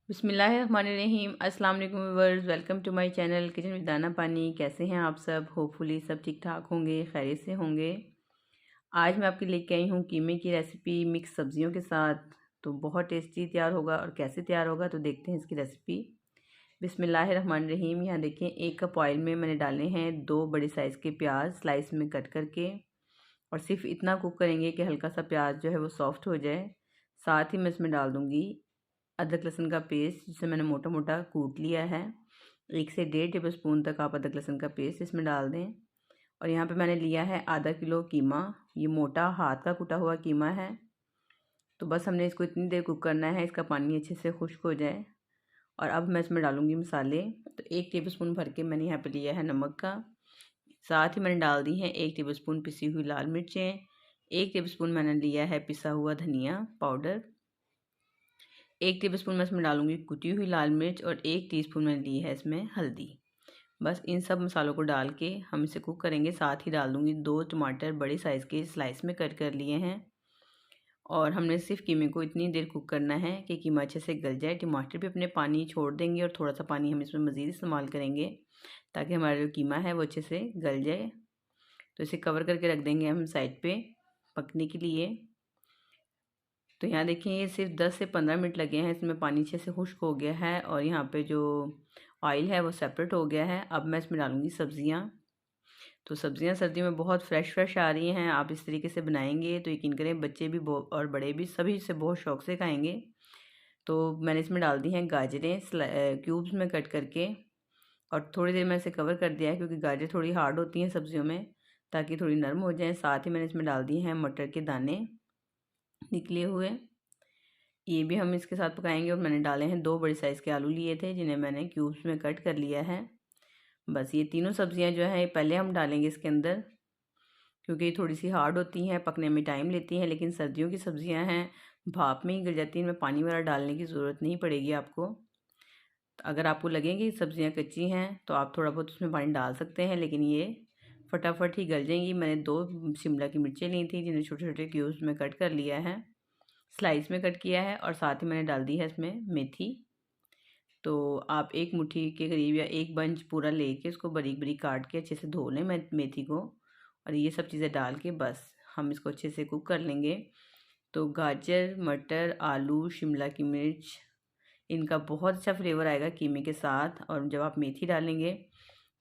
बिस्मिल्लाहिर्रहमानिर्रहीम। अस्सलाम वालेकुम viewers, welcome to my channel kitchen with Dana Pani. कैसे हैं आप सब? होपफुली सब ठीक ठाक होंगे, खैरियत से होंगे। आज मैं आपके लेके आई हूँ कीमे की रेसिपी मिक्स सब्जियों के साथ। तो बहुत टेस्टी तैयार होगा, और कैसे तैयार होगा तो देखते हैं इसकी रेसिपी। बिस्मिल्लाहिर्रहमानिर्रहीम। यहाँ देखिए, 1 कप ऑयल में मैंने डाले हैं 2 बड़े साइज़ के प्याज स्लाइस में कट करके, और सिर्फ इतना कुक करेंगे कि हल्का सा प्याज जो है वो सॉफ्ट हो जाए। साथ ही मैं इसमें डाल दूँगी अदरक लहसुन का पेस्ट, जिसे मैंने मोटा मोटा कूट लिया है। 1 से 1.5 टेबल स्पून तक आप अदरक लहसुन का पेस्ट इसमें डाल दें। और यहाँ पे मैंने लिया है आधा किलो कीमा। ये मोटा हाथ का कुटा हुआ कीमा है। तो बस हमने इसको इतनी देर कुक करना है, इसका पानी अच्छे से खुश्क हो जाए। और अब मैं इसमें डालूँगी मसाले। तो 1 टेबल स्पून भर के मैंने यहाँ पर लिया है नमक का। साथ ही मैंने डाल दी है 1 टेबल स्पून पिसी हुई लाल मिर्चें। 1 टेबल स्पून मैंने लिया है पिसा हुआ धनिया पाउडर। 1 टेबलस्पून मैं इसमें डालूंगी कुटी हुई लाल मिर्च, और 1 टीस्पून मैंने ली है इसमें हल्दी। बस इन सब मसालों को डाल के हम इसे कुक करेंगे। साथ ही डाल दूंगी 2 टमाटर बड़े साइज़ के स्लाइस में कट कर लिए हैं। और हमने सिर्फ कीमे को इतनी देर कुक करना है कि कीमा अच्छे से गल जाए। टमाटर भी अपने पानी छोड़ देंगे, और थोड़ा सा पानी हम इसमें मज़ीद इस्तेमाल करेंगे ताकि हमारा जो कीमा है वो अच्छे से गल जाए। तो इसे कवर करके रख देंगे हम साइड पे पकने के लिए। तो यहाँ देखिए, ये सिर्फ 10 से 15 मिनट लगे हैं, इसमें पानी अच्छे से खुश्क हो गया है, और यहाँ पे जो ऑयल है वो सेपरेट हो गया है। अब मैं इसमें डालूँगी सब्ज़ियाँ। तो सब्ज़ियाँ सर्दियों में बहुत फ्रेश आ रही हैं। आप इस तरीके से बनाएंगे तो यकीन करें बच्चे भी और बड़े भी सभी इसे बहुत शौक़ से खाएंगे। तो मैंने इसमें डाल दी हैं गाजरें क्यूब्स में कट करके, और थोड़ी देर मैं इसे कवर कर दिया है क्योंकि गाजर थोड़ी हार्ड होती हैं सब्ज़ियों में, ताकि थोड़ी नरम हो जाएँ। साथ ही मैंने इसमें डाल दिए हैं मटर के दाने निकले हुए, ये भी हम इसके साथ पकाएंगे। और मैंने डाले हैं 2 बड़े साइज़ के आलू लिए थे, जिन्हें मैंने क्यूब्स में कट कर लिया है। बस ये तीनों सब्जियां जो है पहले हम डालेंगे इसके अंदर, क्योंकि ये थोड़ी सी हार्ड होती हैं, पकने में टाइम लेती हैं। लेकिन सर्दियों की सब्जियां हैं, भाप में ही गल जाती हैं, इनमें पानी वगैरह डालने की ज़रूरत नहीं पड़ेगी आपको। तो अगर आपको लगेंगी सब्जियाँ कच्ची हैं तो आप थोड़ा बहुत उसमें पानी डाल सकते हैं, लेकिन ये फटाफट ही गल जाएंगी। मैंने 2 शिमला की मिर्चें ली थी, जिन्हें छोटे छोटे क्यूब्स में कट कर लिया है, स्लाइस में कट किया है। और साथ ही मैंने डाल दी है इसमें मेथी। तो आप 1 मुट्ठी के करीब या 1 बंच पूरा लेके इसको बारीक बारीक काट के अच्छे से धो लें मेथी को। और ये सब चीज़ें डाल के बस हम इसको अच्छे से कुक कर लेंगे। तो गाजर, मटर, आलू, शिमला की मिर्च, इनका बहुत अच्छा फ्लेवर आएगा कीमे के साथ। और जब आप मेथी डालेंगे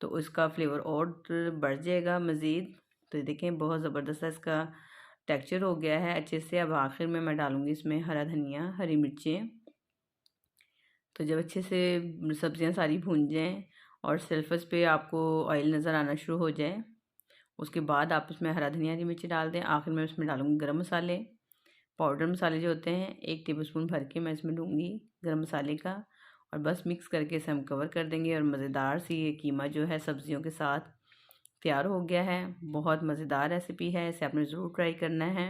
तो उसका फ्लेवर और बढ़ जाएगा मज़ीद। तो देखें, बहुत ज़बरदस्त इसका टेक्सचर हो गया है अच्छे से। अब आखिर में मैं डालूँगी इसमें हरा धनिया, हरी मिर्चें। तो जब अच्छे से सब्जियां सारी भून जाएं और सरफेस पे आपको ऑयल नज़र आना शुरू हो जाए, उसके बाद आप उसमें हरा धनिया, हरी मिर्ची डाल दें। आखिर में उसमें डालूँगी गरम मसाले, पाउडर मसाले जो होते हैं 1 टेबलस्पून भर के मैं इसमें दूँगी गरम मसाले का। और बस मिक्स करके इसे हम कवर कर देंगे, और मज़ेदार सी ये कीमा जो है सब्जियों के साथ तैयार हो गया है। बहुत मज़ेदार रेसिपी है, इसे आपने ज़रूर ट्राई करना है।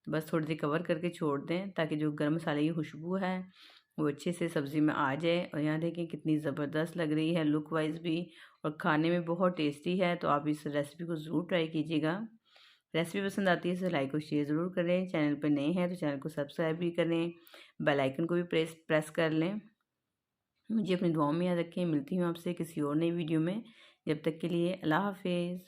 तो बस थोड़ी देर कवर करके छोड़ दें ताकि जो गरम मसाले की खुशबू है वो अच्छे से सब्ज़ी में आ जाए। और यहाँ देखें कितनी ज़बरदस्त लग रही है लुक वाइज भी, और खाने में बहुत टेस्टी है। तो आप इस रेसिपी को ज़रूर ट्राई कीजिएगा। रेसिपी पसंद आती है तो लाइक और शेयर ज़रूर करें। चैनल पर नए हैं तो चैनल को सब्सक्राइब भी करें, बेल आइकन को भी प्रेस कर लें। मुझे अपनी दुआओं में याद रखें। मिलती हूँ आपसे किसी और नई वीडियो में। जब तक के लिए अल्लाह हाफिज़।